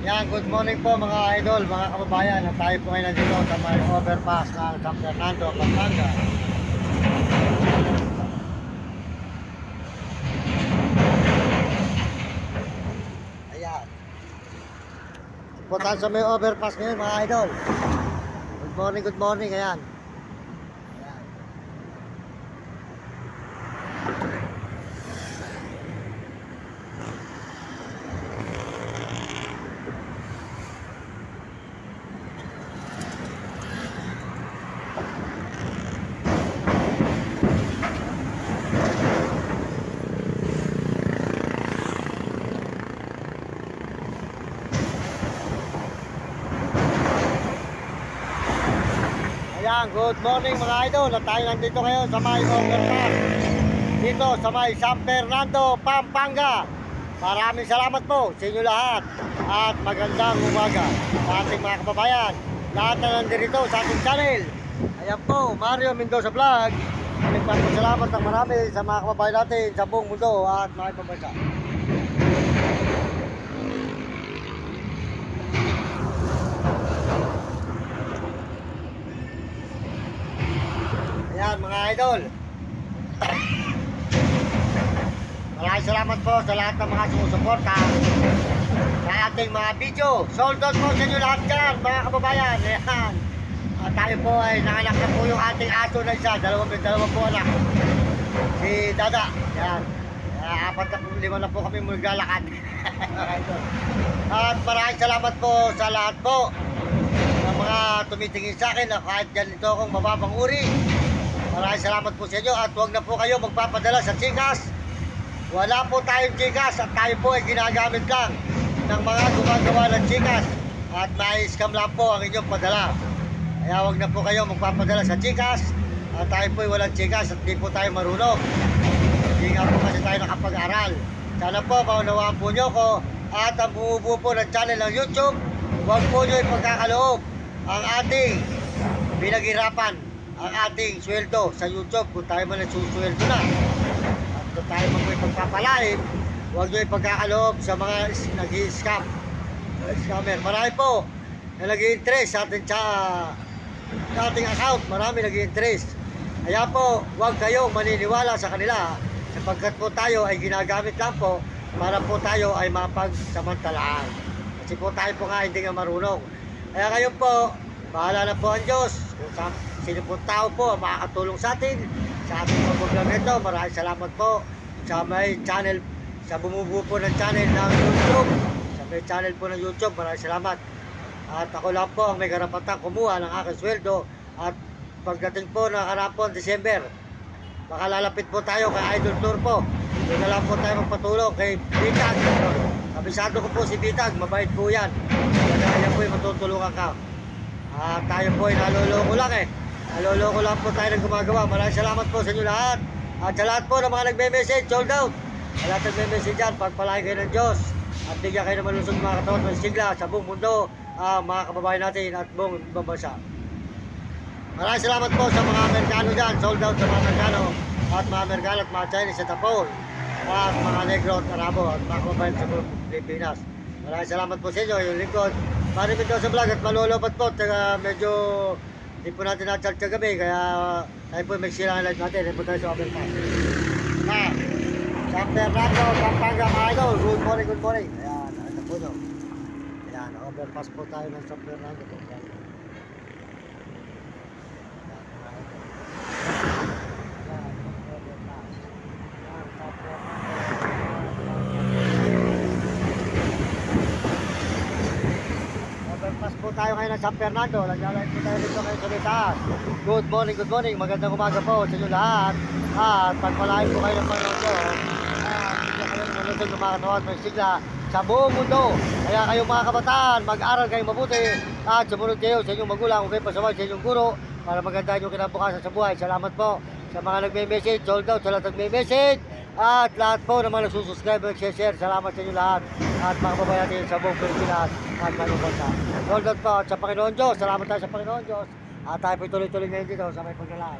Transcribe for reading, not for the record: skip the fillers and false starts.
Yan, good morning po mga idol, mga kababayan. Tayo po ngayon nandito sa may overpass ng San Fernando, Pampanga. Ayan. Punta sa may overpass ngayon mga idol. Good morning, ayan. Ayan, good morning mga idol. At tayo nandito ngayon sa may overpass dito sa may San Fernando, Pampanga. Maraming salamat po sa inyo lahat at magandang umaga sa ating mga kababayan. Lahat na nandito sa ating channel. Ayan po, Mario Mendoza Vlog. Nagpapasalamat ng marami sa mga kababayan natin sa buong mundo at mga ibang bansa. Ayan mga idol, maraming salamat po sa lahat ng mga sumusuporta sa ating mga video. Sold out po sa inyo lahat dyan mga kababayan. Ayan, tayo po ay nanganak na po yung ating aso na isa. Dalawa po anak, si Dada. Ayan, 4 na po kami maglalakad. At maraming salamat po sa lahat po ng mga tumitingin sa akin na kahit ganito akong mababang uri. Maraming salamat po sa inyo at huwag na po kayo magpapadala sa Gcash. Wala po tayong Gcash at tayo po ay ginagamit lang ng mga gumagawa ng Gcash at may scam lang po ang inyong padala. Kaya huwag na po kayo magpapadala sa Gcash at tayo po ay walang Gcash at hindi po tayo marunong. Hindi nga po kasi tayo nakapag-aral. Sana po maunawaan po nyo ko at ang bumubuo po ng channel ng YouTube, huwag po nyo ipagkakaloob ang ating pinaghirapan, ang ating sweldo sa YouTube. Kung tayo man nagsusweldo na at kung tayo man may pagpapalain, huwag nyo ipagkakaloob sa mga nag-i-scam, scammer. Marami po na nag-i-interest sa ating account. Marami nag-i-interest. Kaya po, huwag kayong maniniwala sa kanila sapagkat po tayo ay ginagamit lang po para po tayo ay mapagsamantalaan. Kasi po tayo po nga hindi nga marunong. Kaya kayo po, bahala na po ang Diyos kung sino po tao po ang makakatulong sa atin sa ating pag-vlog nito. Maraming salamat po sa may channel, sa bumubuo po ng channel ng YouTube, sa may channel po ng YouTube. Maraming salamat. At ako lang po ang may karapatang kumuha ng aking sweldo. At pagdating po ng karapon December, baka lalapit po tayo kay Idol Tour po. Doon na lang po tayo magpatulong kay Bitag. Kabisado ko po si Bitag, mabait po yan. Kaya po yung matutulungan ka. Tayo po ay naloloko lang naloloko lang po tayo ng gumagawa. Maraming salamat po sa inyo lahat. At sa lahat po ng mga nagme-message, sold out. Sa lahat nagme-message dyan, pagpalain kayo ng Diyos. At bigyan kayo ng malusog mga katawan ng sigla sa buong mundo, mga kababayan natin at buong ibang bansa. Maraming salamat po sa mga Amerikano dyan, sold out sa mga Amerikano. At mga Amerikano at mga Chinese sa Tapol. At mga Negro at Arabo at mga kababayan sa buong Pilipinas. Maraming salamat po sa inyo, yung lingkod Mario Mendoza Vlog at malulobot po. Medyo hindi po natin na-charge kagabi, kaya tayo po may silang live natin. Tayo po tayo sa overpass San Fernando, Pampanga mga idol. Good morning. Ayan, ito po nyo. Ayan, overpass po tayo ng San Fernando, Pampanga. Po tayo ngayon ng San Fernando. Naglalait po tayo dito ngayon sa litaas. Good morning. Magandang umaga po sa inyo lahat. At pagpalain po kayo ng Panginoon ko. Bigyan kayo ng malusog ng mga katawan ng sigla sa buong mundo. Kaya kayo mga kabataan, mag-aral kayo mabuti at sumunod kayo sa inyong magulang. Huwag kayo pasaway sa inyong guro para maganda yung kinabukasan sa buhay. Salamat po sa mga nagme-message, sold out sa lahat nagme-message. At lahat po ng mga nagsusubscribe at share. Salamat sa inyo lahat. At mga kababayan natin sa buong Pilipinas at manong bansa. Sold out po at sa Panginoon Diyos. Salamat tayo sa Panginoon Diyos. At tayo po tuloy-tuloy ngayon dito sa may paglalay.